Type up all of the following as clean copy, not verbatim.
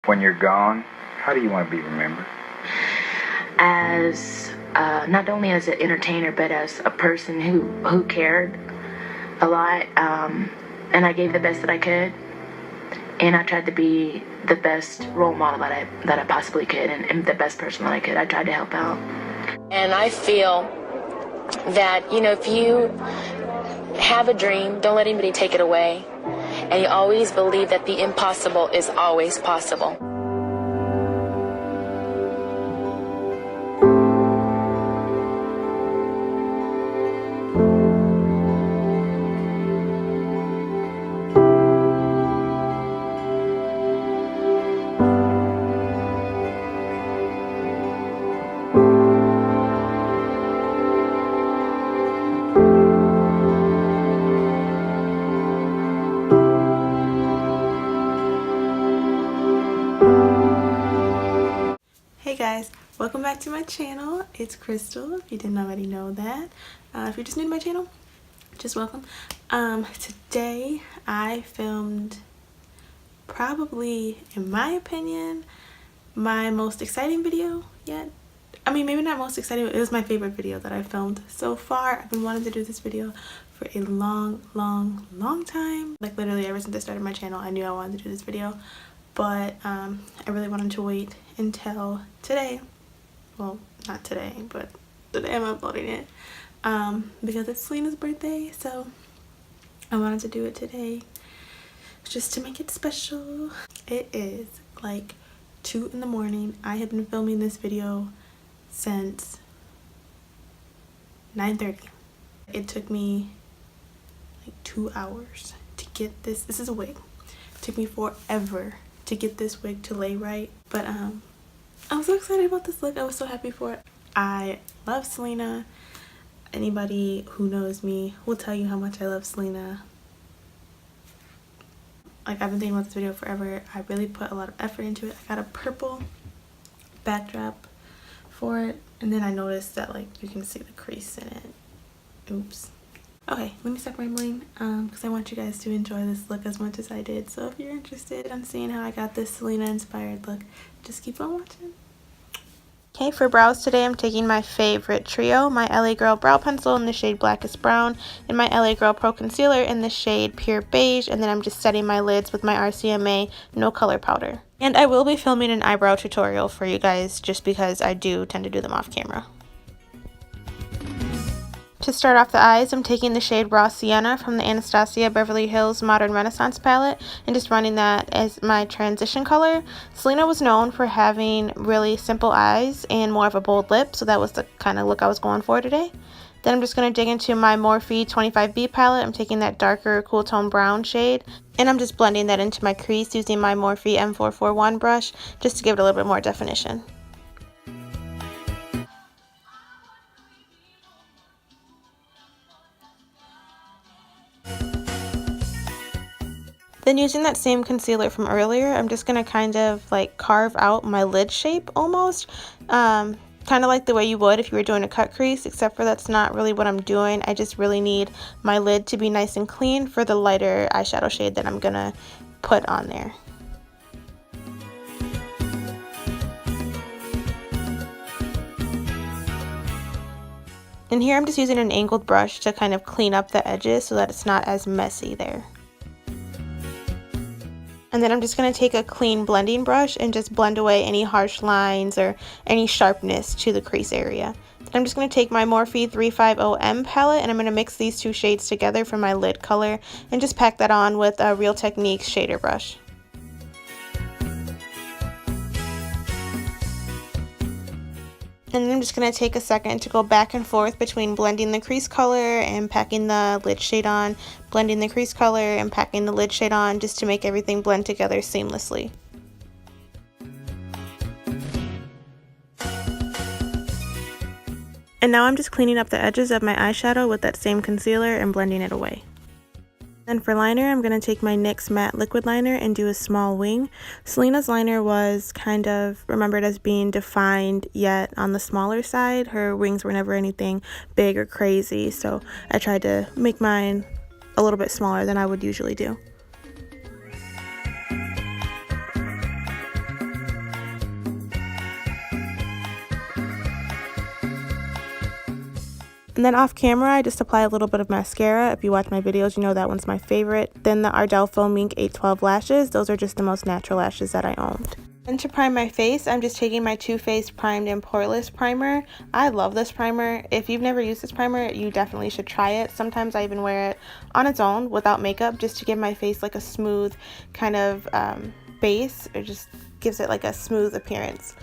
When you're gone, how do you want to be remembered? As not only as an entertainer, but as a person who cared a lot, and I gave the best that I could, and I tried to be the best role model that I possibly could, and the best person that I could. I tried to help out. And I feel that, you know, if you have a dream, don't let anybody take it away. And you always believe that the impossible is always possible. Hey guys, welcome back to my channel. It's Crystal, if you didn't already know that. If you're just new to my channel, just welcome. Today I filmed probably, in my opinion, my most exciting video yet. I mean, maybe not most exciting, but it was my favorite video that I filmed so far. I've been wanting to do this video for a long time. Like literally ever since I started my channel, I knew I wanted to do this video. But I really wanted to wait until today. Well, not today, but the day I'm uploading it. Because it's Selena's birthday, so I wanted to do it today just to make it special. It is like 2 in the morning. I have been filming this video since 9:30. It took me like 2 hours to get this. This is a wig. It took me forever to get this wig to lay right, but I'm so excited about this look. I was so happy for it. I love Selena. Anybody who knows me will tell you how much I love Selena. Like, I've been thinking about this video forever. I really put a lot of effort into it. I got a purple backdrop for it, and then I noticed that like you can see the crease in it. Oops. Okay, let me stop rambling because I want you guys to enjoy this look as much as I did. So if you're interested in seeing how I got this Selena inspired look, just keep on watching. Okay, for brows today I'm taking my favorite trio, my LA Girl Brow Pencil in the shade Blackest Brown, and my LA Girl Pro Concealer in the shade Pure Beige, and then I'm just setting my lids with my RCMA No Color Powder. And I will be filming an eyebrow tutorial for you guys just because I do tend to do them off camera. To start off the eyes, I'm taking the shade Raw Sienna from the Anastasia Beverly Hills Modern Renaissance palette and just running that as my transition color. Selena was known for having really simple eyes and more of a bold lip, so that was the kind of look I was going for today. Then I'm just going to dig into my Morphe 25B palette. I'm taking that darker cool tone brown shade, and I'm just blending that into my crease using my Morphe M441 brush just to give it a little bit more definition. Then using that same concealer from earlier, I'm just going to kind of like carve out my lid shape almost. Kind of like the way you would if you were doing a cut crease, except for that's not really what I'm doing. I just really need my lid to be nice and clean for the lighter eyeshadow shade that I'm going to put on there. And here I'm just using an angled brush to kind of clean up the edges so that it's not as messy there. And then I'm just going to take a clean blending brush and just blend away any harsh lines or any sharpness to the crease area. Then I'm just going to take my Morphe 350M palette and I'm going to mix these two shades together for my lid color and just pack that on with a Real Techniques shader brush. And then I'm just going to take a second to go back and forth between blending the crease color and packing the lid shade on, blending the crease color and packing the lid shade on, just to make everything blend together seamlessly. And now I'm just cleaning up the edges of my eyeshadow with that same concealer and blending it away. Then for liner, I'm going to take my NYX matte liquid liner and do a small wing. Selena's liner was kind of remembered as being defined yet on the smaller side. Her wings were never anything big or crazy, so I tried to make mine a little bit smaller than I would usually do. And then off camera, I just apply a little bit of mascara. If you watch my videos, you know that one's my favorite. Then the Ardell Faux Mink 812 lashes. Those are just the most natural lashes that I owned. And to prime my face, I'm just taking my Too Faced Primed and Poreless primer. I love this primer. If you've never used this primer, you definitely should try it. Sometimes I even wear it on its own without makeup just to give my face like a smooth kind of base. It just gives it like a smooth appearance.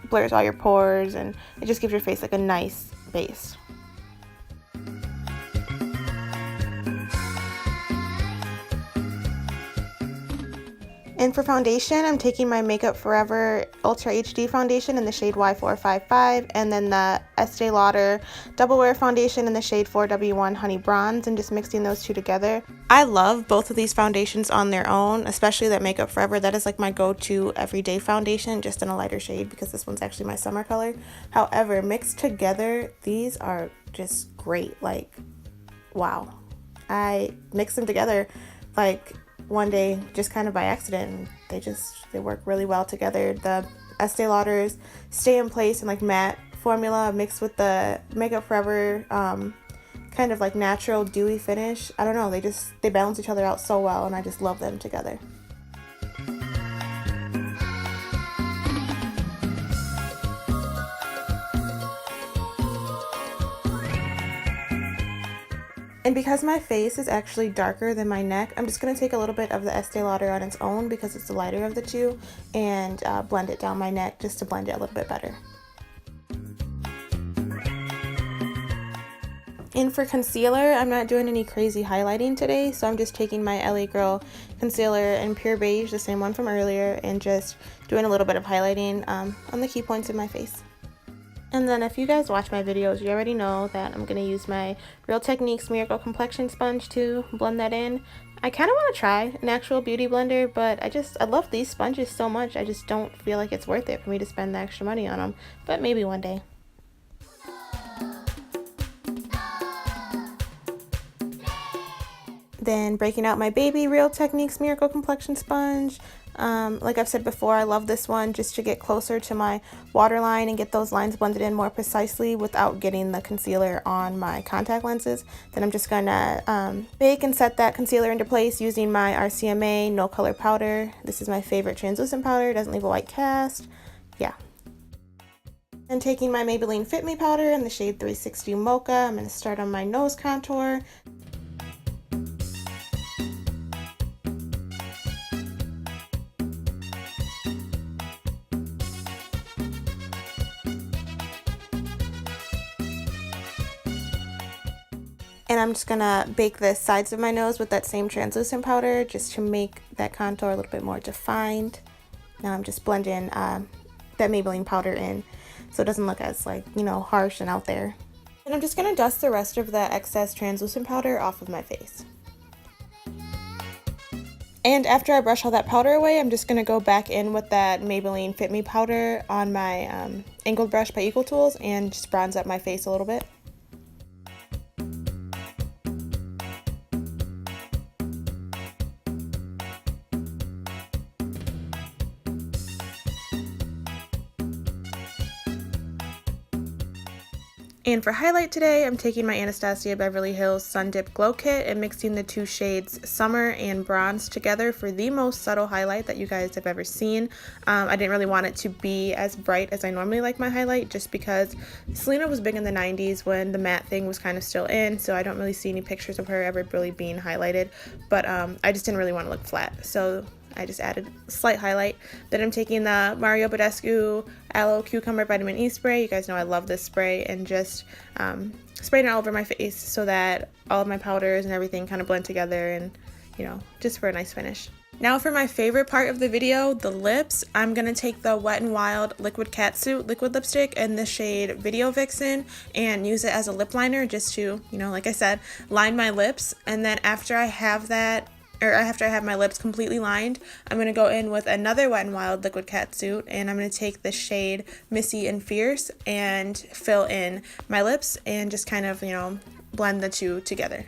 Blurs all your pores and it just gives your face like a nice base. And for foundation, I'm taking my Makeup Forever Ultra HD foundation in the shade Y455 and then the Estee Lauder Double Wear foundation in the shade 4W1 Honey Bronze and just mixing those two together. I love both of these foundations on their own, especially that Makeup Forever. That is like my go-to everyday foundation, just in a lighter shade because this one's actually my summer color. However, mixed together, these are just great. Like, wow. I mixed them together like one day just kind of by accident. They work really well together. The Estee Lauders stay in place and like matte formula mixed with the Makeup Forever kind of like natural dewy finish. I don't know, they balance each other out so well and I just love them together. And because my face is actually darker than my neck, I'm just going to take a little bit of the Estee Lauder on its own because it's the lighter of the two and blend it down my neck just to blend it a little bit better. And for concealer, I'm not doing any crazy highlighting today, so I'm just taking my LA Girl concealer in Pure Beige, the same one from earlier, and just doing a little bit of highlighting on the key points in my face. And then if you guys watch my videos, you already know that I'm going to use my Real Techniques Miracle Complexion Sponge to blend that in. I kind of want to try an actual beauty blender, but I love these sponges so much, I just don't feel like it's worth it for me to spend the extra money on them. But maybe one day. Then breaking out my baby Real Techniques Miracle Complexion Sponge. Like I've said before, I love this one just to get closer to my waterline and get those lines blended in more precisely without getting the concealer on my contact lenses. Then I'm just gonna bake and set that concealer into place using my RCMA No Color Powder. This is my favorite translucent powder, doesn't leave a white cast. Yeah. And taking my Maybelline Fit Me powder in the shade 360 Mocha, I'm gonna start on my nose contour. And I'm just gonna bake the sides of my nose with that same translucent powder just to make that contour a little bit more defined. Now I'm just blending that Maybelline powder in so it doesn't look as like, you know, harsh and out there. And I'm just gonna dust the rest of the excess translucent powder off of my face. And after I brush all that powder away, I'm just gonna go back in with that Maybelline Fit Me powder on my angled brush by Equal Tools and just bronze up my face a little bit. And for highlight today, I'm taking my Anastasia Beverly Hills Sun Dip Glow Kit and mixing the two shades Summer and Bronze together for the most subtle highlight that you guys have ever seen. I didn't really want it to be as bright as I normally like my highlight just because Selena was big in the 90s when the matte thing was kind of still in, so I don't really see any pictures of her ever really being highlighted, but I just didn't really want to look flat, so I just added a slight highlight. Then I'm taking the Mario Badescu Aloe Cucumber Vitamin E spray. You guys know I love this spray, and just spraying it all over my face so that all of my powders and everything kind of blend together and, you know, just for a nice finish. Now for my favorite part of the video, the lips, I'm going to take the Wet n Wild Liquid Catsuit liquid lipstick in the shade Video Vixen and use it as a lip liner just to, you know, like I said, line my lips. And then after I have that, or after I have my lips completely lined, I'm going to go in with another Wet n Wild Liquid Catsuit, and I'm going to take the shade Missy and Fierce and fill in my lips and just kind of, you know, blend the two together.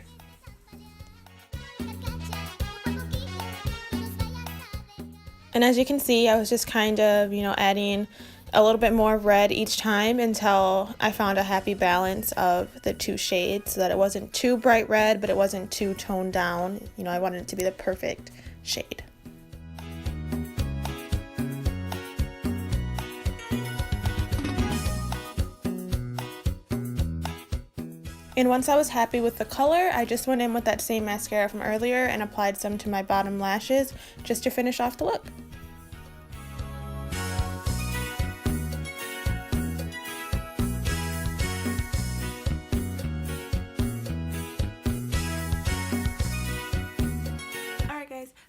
And as you can see, I was just kind of, you know, adding a little bit more red each time until I found a happy balance of the two shades so that it wasn't too bright red, but it wasn't too toned down. You know, I wanted it to be the perfect shade. And once I was happy with the color, I just went in with that same mascara from earlier and applied some to my bottom lashes just to finish off the look.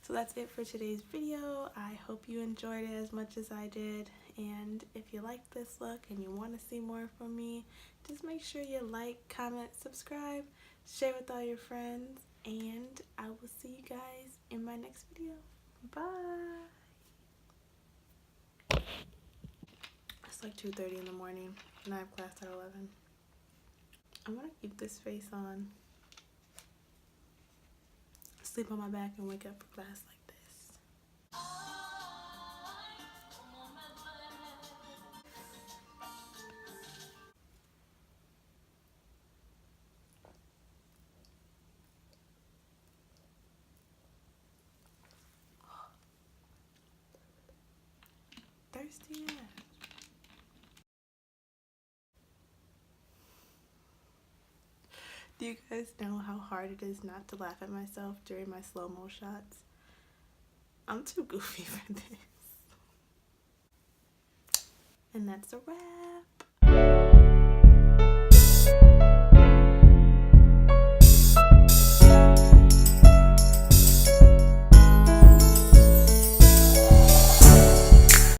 So that's it for today's video. I hope you enjoyed it as much as I did, and if you like this look and you want to see more from me, just make sure you like, comment, subscribe, share with all your friends, and I will see you guys in my next video. Bye. It's like 2:30 in the morning and I have class at 11. I want to keep this face on, sleep on my back, and wake up for class like this. Thirsty ass. Do you guys know how hard it is not to laugh at myself during my slow-mo shots? I'm too goofy for this. And that's a wrap.